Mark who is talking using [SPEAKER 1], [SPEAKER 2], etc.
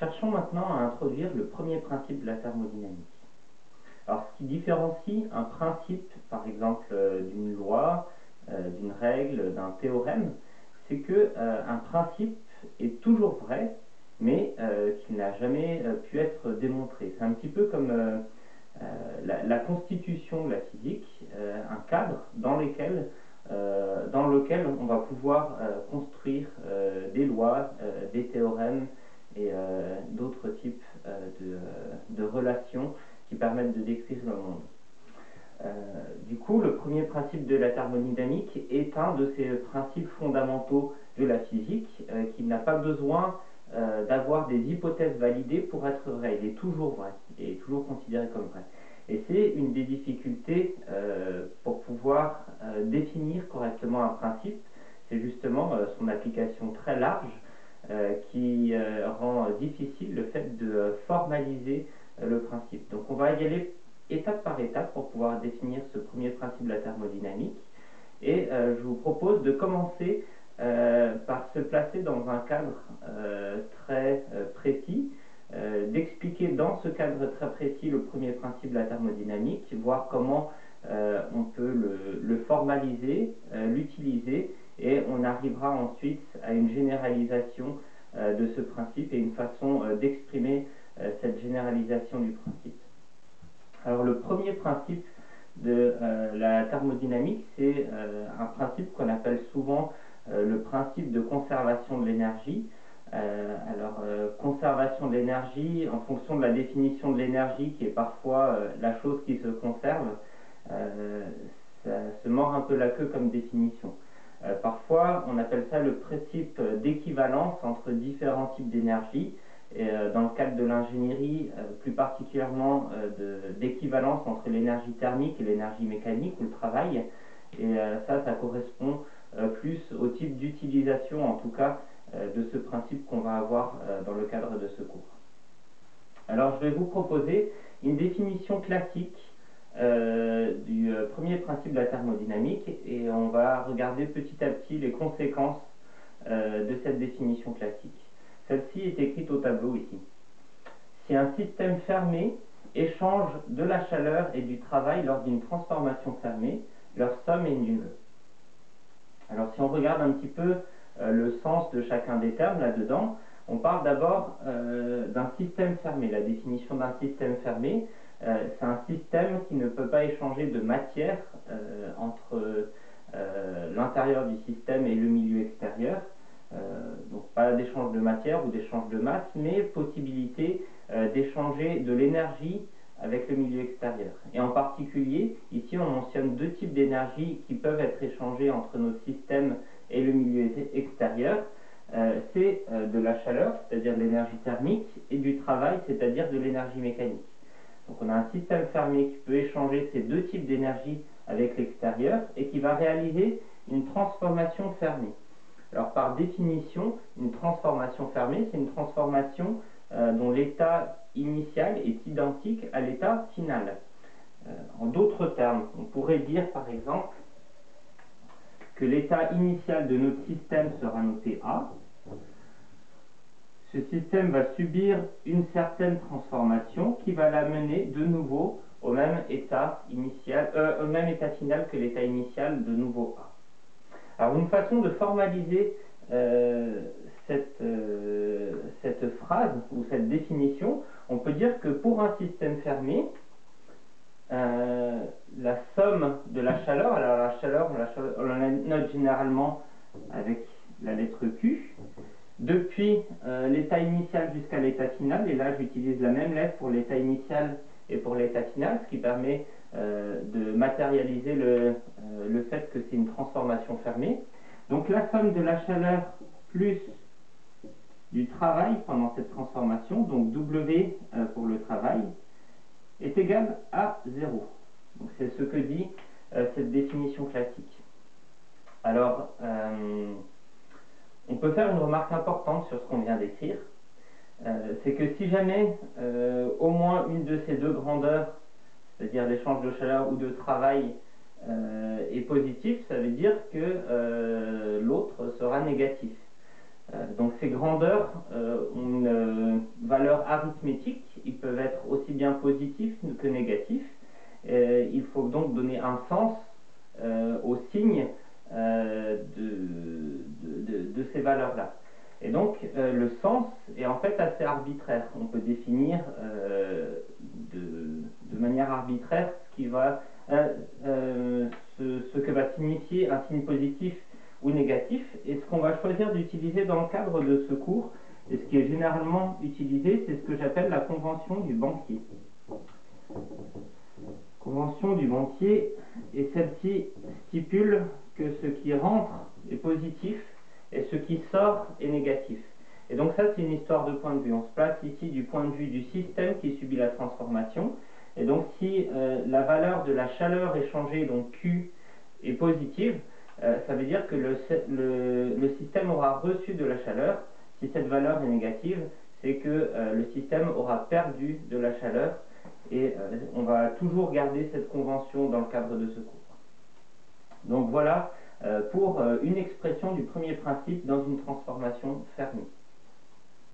[SPEAKER 1] Cherchons maintenant à introduire le premier principe de la thermodynamique. Alors, ce qui différencie un principe, par exemple, d'une loi, d'une règle, d'un théorème, c'est que un principe est toujours vrai, mais qu'il n'a jamais pu être démontré. C'est un petit peu comme la constitution de la physique, un cadre dans lequel on va pouvoir construire des lois, des théorèmes et d'autres types de relations qui permettent de décrire le monde. Du coup, le premier principe de la thermodynamique est un de ces principes fondamentaux de la physique qui n'a pas besoin d'avoir des hypothèses validées pour être vrai. Il est toujours vrai, il est toujours considéré comme vrai. Et c'est une des difficultés pour pouvoir définir correctement un principe, c'est justement son application très large qui rend difficile le fait de formaliser le principe. Donc on va y aller étape par étape pour pouvoir définir ce premier principe de la thermodynamique. Et je vous propose de commencer par se placer dans un cadre très précis, d'expliquer dans ce cadre très précis le premier principe de la thermodynamique, voir comment on peut le formaliser, l'utiliser, et on arrivera ensuite à une généralisation de ce principe et une façon d'exprimer cette généralisation du principe. Alors le premier principe de la thermodynamique, c'est un principe qu'on appelle souvent le principe de conservation de l'énergie. Conservation de l'énergie, en fonction de la définition de l'énergie, qui est parfois la chose qui se conserve, ça se mord un peu la queue comme définition. Parfois, on appelle ça le principe d'équivalence entre différents types d'énergie. Et dans le cadre de l'ingénierie, plus particulièrement d'équivalence entre l'énergie thermique et l'énergie mécanique ou le travail. Et ça correspond plus au type d'utilisation, en tout cas, de ce principe qu'on va avoir dans le cadre de ce cours. Alors, je vais vous proposer une définition classique du premier principe de la thermodynamique et on va regarder petit à petit les conséquences de cette définition classique. Celle-ci est écrite au tableau ici. Si un système fermé échange de la chaleur et du travail lors d'une transformation fermée, leur somme est nulle. Alors si on regarde un petit peu le sens de chacun des termes là-dedans, on parle d'abord d'un système fermé. La définition d'un système fermé, c'est un système qui ne peut pas échanger de matière entre l'intérieur du système et le milieu extérieur. Donc pas d'échange de matière ou d'échange de masse, mais possibilité d'échanger de l'énergie avec le milieu extérieur. Et en particulier, ici on mentionne deux types d'énergie qui peuvent être échangés entre notre système et le milieu extérieur. C'est de la chaleur, c'est-à-dire de l'énergie thermique, et du travail, c'est-à-dire de l'énergie mécanique. Donc on a un système fermé qui peut échanger ces deux types d'énergie avec l'extérieur et qui va réaliser une transformation fermée. Alors par définition, une transformation fermée, c'est une transformation dont l'état initial est identique à l'état final. En d'autres termes, on pourrait dire par exemple que l'état initial de notre système sera noté A. Ce système va subir une certaine transformation qui va l'amener de nouveau au même état initial, au même état final que l'état initial de nouveau A. Alors une façon de formaliser cette phrase ou cette définition, on peut dire que pour un système fermé, la somme de la chaleur, alors la chaleur on la note généralement avec la lettre Q, depuis l'état initial jusqu'à l'état final, et là j'utilise la même lettre pour l'état initial et pour l'état final, ce qui permet de matérialiser le fait que c'est une transformation fermée. Donc la somme de la chaleur plus du travail pendant cette transformation, donc W pour le travail, est égale à 0. Donc c'est ce que dit cette définition classique. Alors, on peut faire une remarque importante sur ce qu'on vient d'écrire. C'est que si jamais au moins une de ces deux grandeurs, c'est-à-dire l'échange de chaleur ou de travail, est positif, ça veut dire que l'autre sera négatif. Donc ces grandeurs ont une valeurs arithmétiques, ils peuvent être aussi bien positifs que négatifs. Il faut donc donner un sens aux signes de ces valeurs-là. Et donc le sens est en fait assez arbitraire. On peut définir de manière arbitraire ce que va signifier un signe positif ou négatif, et ce qu'on va choisir d'utiliser dans le cadre de ce cours, et ce qui est généralement utilisé, c'est ce que j'appelle la convention du banquier. Convention du banquier, et celle-ci stipule que ce qui rentre est positif et ce qui sort est négatif. Et donc ça, c'est une histoire de point de vue. On se place ici du point de vue du système qui subit la transformation. Et donc si la valeur de la chaleur échangée, donc Q, est positive, ça veut dire que le système aura reçu de la chaleur. Si cette valeur est négative, c'est que le système aura perdu de la chaleur. Et on va toujours garder cette convention dans le cadre de ce cours. Donc voilà pour une expression du premier principe dans une transformation Fermi.